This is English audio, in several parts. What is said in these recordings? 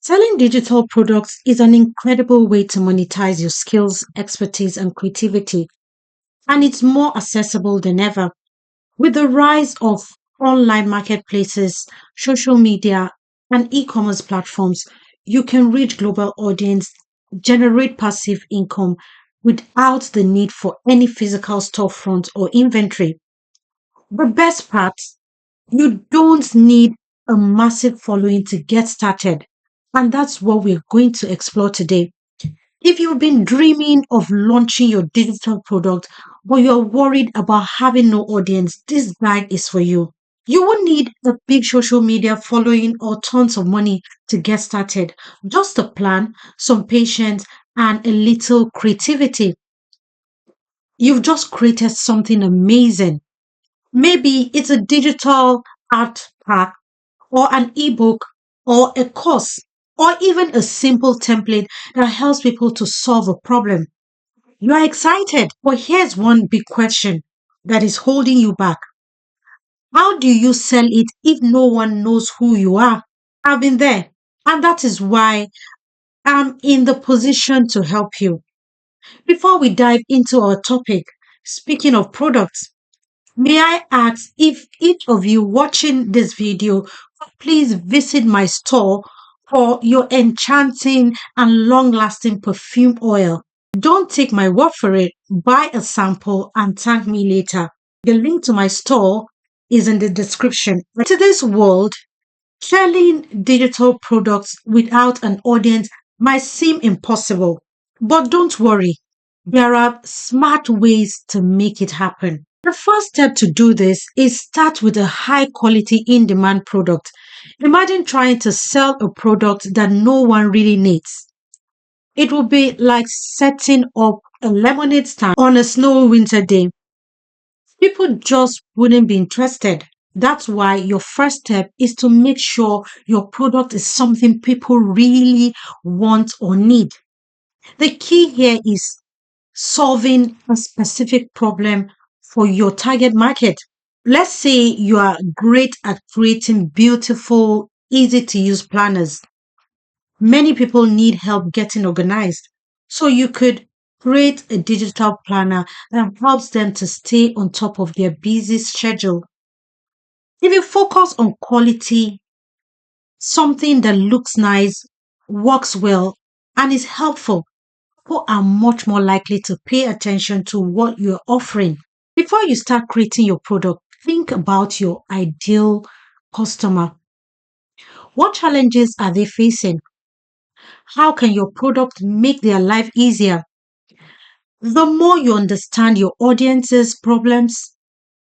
Selling digital products is an incredible way to monetize your skills, expertise, and creativity, and it's more accessible than ever. With the rise of online marketplaces, social media, and e-commerce platforms, you can reach global audience, generate passive income without the need for any physical storefront or inventory. The best part, you don't need a massive following to get started. And that's what we're going to explore today. If you've been dreaming of launching your digital product, but you're worried about having no audience, this guide is for you. You won't need a big social media following or tons of money to get started. Just a plan, some patience, and a little creativity. You've just created something amazing. Maybe it's a digital art pack or an ebook or a course or even a simple template that helps people to solve a problem. You are excited, but here's one big question that is holding you back. How do you sell it if no one knows who you are? I've been there, and that is why I'm in the position to help you. Before we dive into our topic, speaking of products, may I ask if each of you watching this video could please visit my store for your enchanting and long lasting perfume oil? Don't take my word for it. Buy a sample and thank me later. The link to my store is in the description. In today's world, selling digital products without an audience might seem impossible. But don't worry, there are smart ways to make it happen. The first step to do this is start with a high quality in demand product. Imagine trying to sell a product that no one really needs. It would be like setting up a lemonade stand on a snowy winter day. People just wouldn't be interested. That's why your first step is to make sure your product is something people really want or need. The key here is solving a specific problem for your target market. Let's say you are great at creating beautiful, easy to use planners. Many people need help getting organized. So you could create a digital planner that helps them to stay on top of their busy schedule. If you focus on quality, something that looks nice, works well, and is helpful, people are much more likely to pay attention to what you're offering. Before you start creating your product, think about your ideal customer. What challenges are they facing? How can your product make their life easier? The more you understand your audience's problems,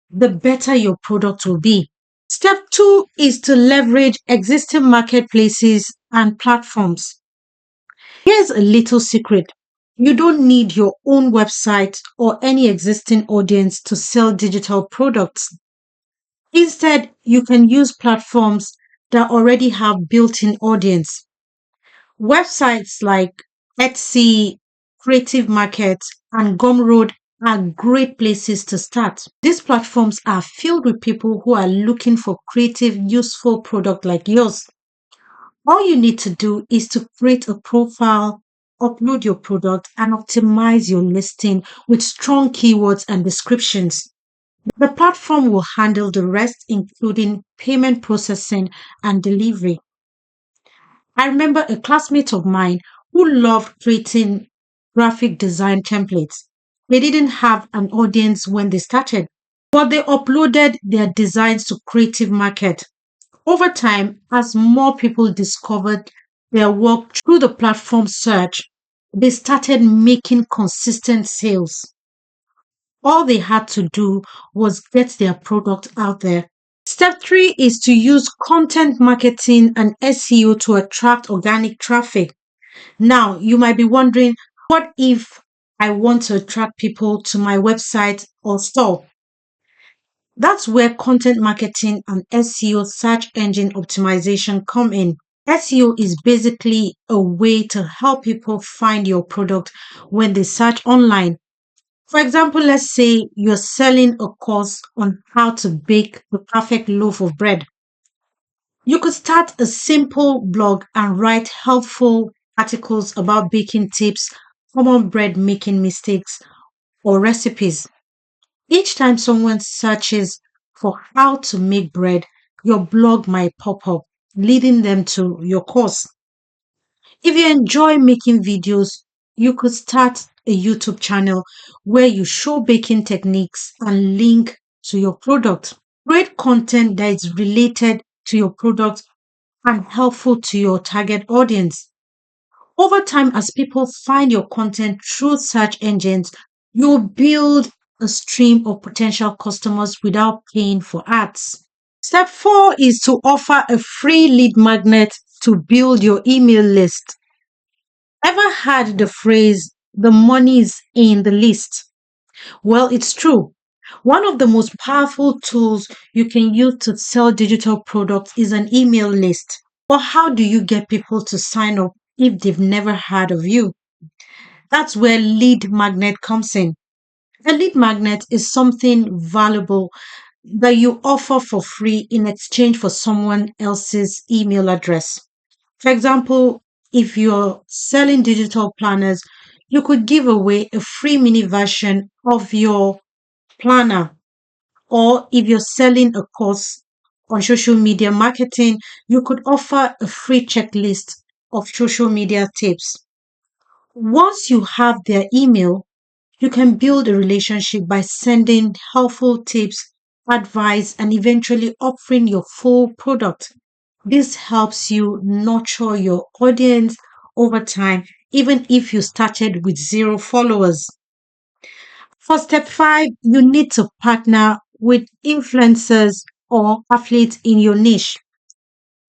the better your product will be. Step two is to leverage existing marketplaces and platforms. Here's a little secret. You don't need your own website or any existing audience to sell digital products. Instead, you can use platforms that already have built-in audience. Websites like Etsy, Creative Market, and Gumroad are great places to start. These platforms are filled with people who are looking for creative, useful product like yours. All you need to do is to create a profile, upload your product, and optimize your listing with strong keywords and descriptions. The platform will handle the rest, including payment processing and delivery. I remember a classmate of mine who loved creating graphic design templates. They didn't have an audience when they started, but they uploaded their designs to Creative Market. Over time, as more people discovered their work through the platform search, they started making consistent sales. All they had to do was get their product out there. Step three is to use content marketing and SEO to attract organic traffic. Now, you might be wondering, what if I want to attract people to my website or store? That's where content marketing and SEO, search engine optimization, come in. SEO is basically a way to help people find your product when they search online. For example, let's say you're selling a course on how to bake the perfect loaf of bread. You could start a simple blog and write helpful articles about baking tips, common bread making mistakes, or recipes. Each time someone searches for how to make bread, your blog might pop up, leading them to your course. If you enjoy making videos, you could start a YouTube channel where you show baking techniques and link to your product. Create content that is related to your product and helpful to your target audience. Over time, as people find your content through search engines, you'll build a stream of potential customers without paying for ads. Step four is to offer a free lead magnet to build your email list. Ever heard the phrase, the money's in the list? Well, it's true. One of the most powerful tools you can use to sell digital products is an email list. But how do you get people to sign up if they've never heard of you? That's where lead magnet comes in. A lead magnet is something valuable that you offer for free in exchange for someone else's email address. For example, if you're selling digital planners, you could give away a free mini version of your planner. Or if you're selling a course on social media marketing, you could offer a free checklist of social media tips. Once you have their email, you can build a relationship by sending helpful tips, advice, and eventually offering your full product. This helps you nurture your audience over time, even if you started with zero followers. For step five, you need to partner with influencers or affiliates in your niche.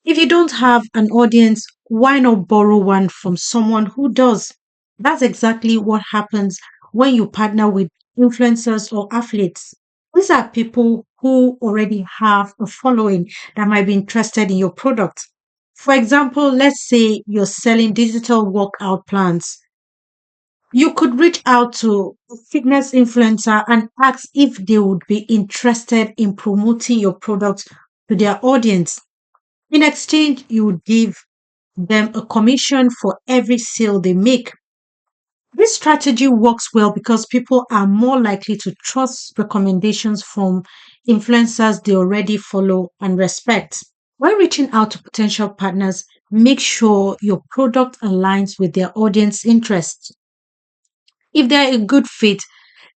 If you don't have an audience, why not borrow one from someone who does? That's exactly what happens when you partner with influencers or affiliates. These are people who already have a following that might be interested in your product. For example, let's say you're selling digital workout plans. You could reach out to a fitness influencer and ask if they would be interested in promoting your product to their audience. In exchange, you would give them a commission for every sale they make. This strategy works well because people are more likely to trust recommendations from influencers they already follow and respect. When reaching out to potential partners, make sure your product aligns with their audience interests. If they're a good fit,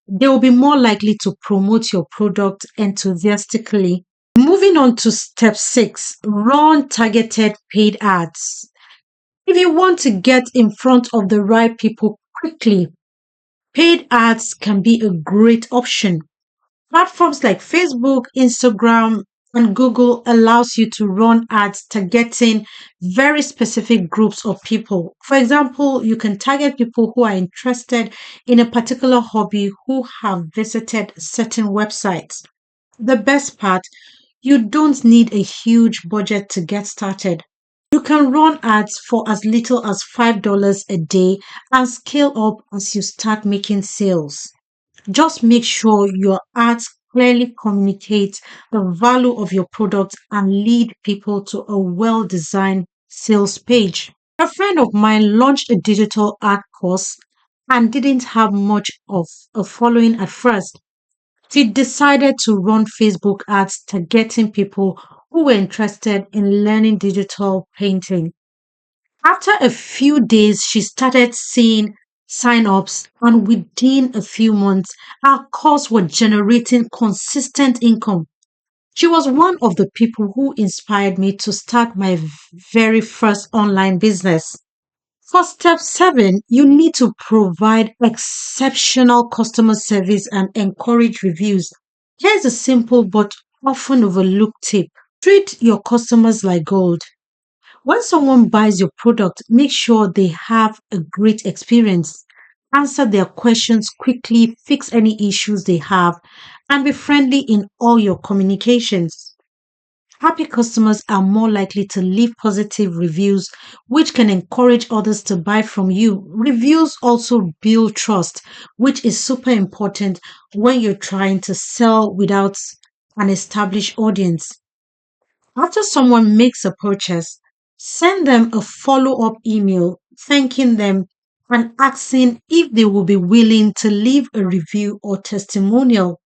they will be more likely to promote your product enthusiastically. Moving on to step six, run targeted paid ads. If you want to get in front of the right people quickly, paid ads can be a great option. Platforms like Facebook, Instagram, and Google allows you to run ads targeting very specific groups of people. For example, you can target people who are interested in a particular hobby who have visited certain websites. The best part, you don't need a huge budget to get started. You can run ads for as little as $5 a day and scale up as you start making sales. Just make sure your ads clearly communicate the value of your product and lead people to a well designed sales page. A friend of mine launched a digital ad course and didn't have much of a following at first. She decided to run Facebook ads targeting people who were interested in learning digital painting. After a few days, she started seeing sign-ups, and within a few months, her course was generating consistent income. She was one of the people who inspired me to start my very first online business. For step seven, you need to provide exceptional customer service and encourage reviews. Here's a simple but often overlooked tip. Treat your customers like gold. When someone buys your product, make sure they have a great experience. Answer their questions quickly, fix any issues they have, and be friendly in all your communications. Happy customers are more likely to leave positive reviews, which can encourage others to buy from you. Reviews also build trust, which is super important when you're trying to sell without an established audience. After someone makes a purchase, send them a follow up email thanking them and asking if they will be willing to leave a review or testimonial.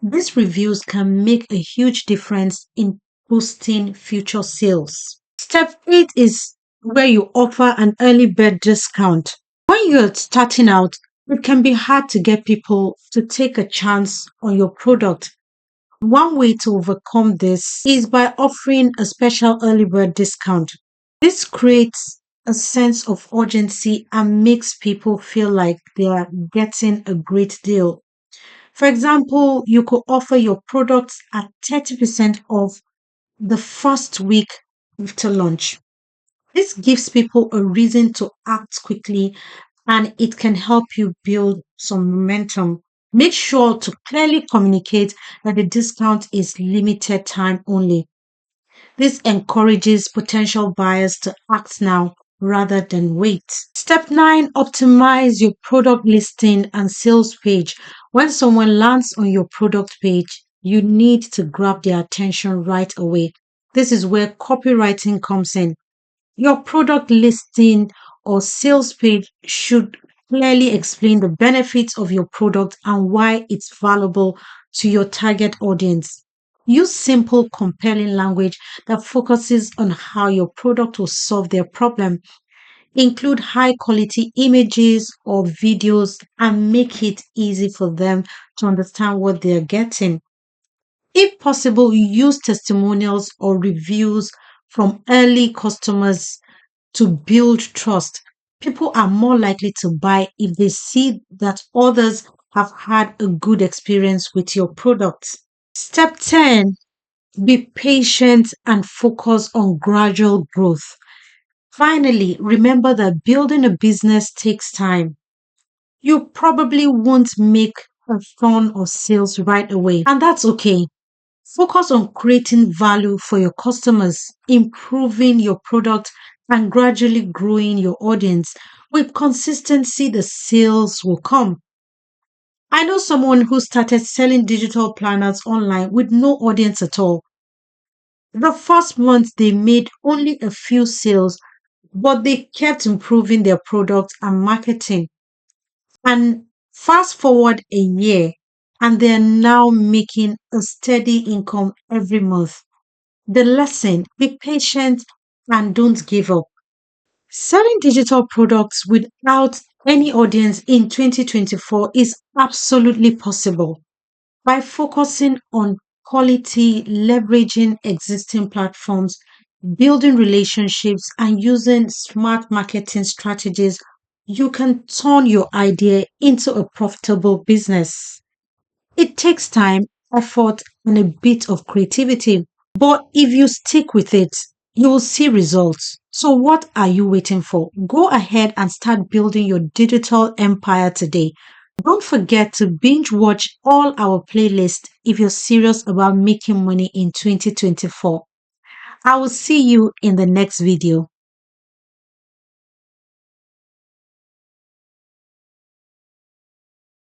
These reviews can make a huge difference in boosting future sales. Step 8 is where you offer an early bird discount. When you're starting out, it can be hard to get people to take a chance on your product. One way to overcome this is by offering a special early bird discount. This creates a sense of urgency and makes people feel like they are getting a great deal. For example, you could offer your products at 30% off the first week after launch. This gives people a reason to act quickly and it can help you build some momentum. Make sure to clearly communicate that the discount is limited time only. This encourages potential buyers to act now rather than wait. Step 9, optimize your product listing and sales page. When someone lands on your product page, you need to grab their attention right away. This is where copywriting comes in. Your product listing or sales page should clearly explain the benefits of your product and why it's valuable to your target audience. Use simple, compelling language that focuses on how your product will solve their problem. Include high quality images or videos and make it easy for them to understand what they're getting. If possible, use testimonials or reviews from early customers to build trust. People are more likely to buy if they see that others have had a good experience with your product. Step 10, be patient and focus on gradual growth. Finally, remember that building a business takes time. You probably won't make a ton of sales right away, and that's okay. Focus on creating value for your customers, improving your product, and gradually growing your audience. With consistency, the sales will come. I know someone who started selling digital planners online with no audience at all. The first month, they made only a few sales, but they kept improving their product and marketing. And fast forward a year, and they're now making a steady income every month. The lesson, be patient and don't give up. Selling digital products without any audience in 2024 is absolutely possible by focusing on quality, leveraging existing platforms, building relationships, and using smart marketing strategies. You can turn your idea into a profitable business. It takes time, effort, and a bit of creativity. But if you stick with it, you will see results. So, what are you waiting for? Go ahead and start building your digital empire today. Don't forget to binge watch all our playlists if you're serious about making money in 2024. I will see you in the next video.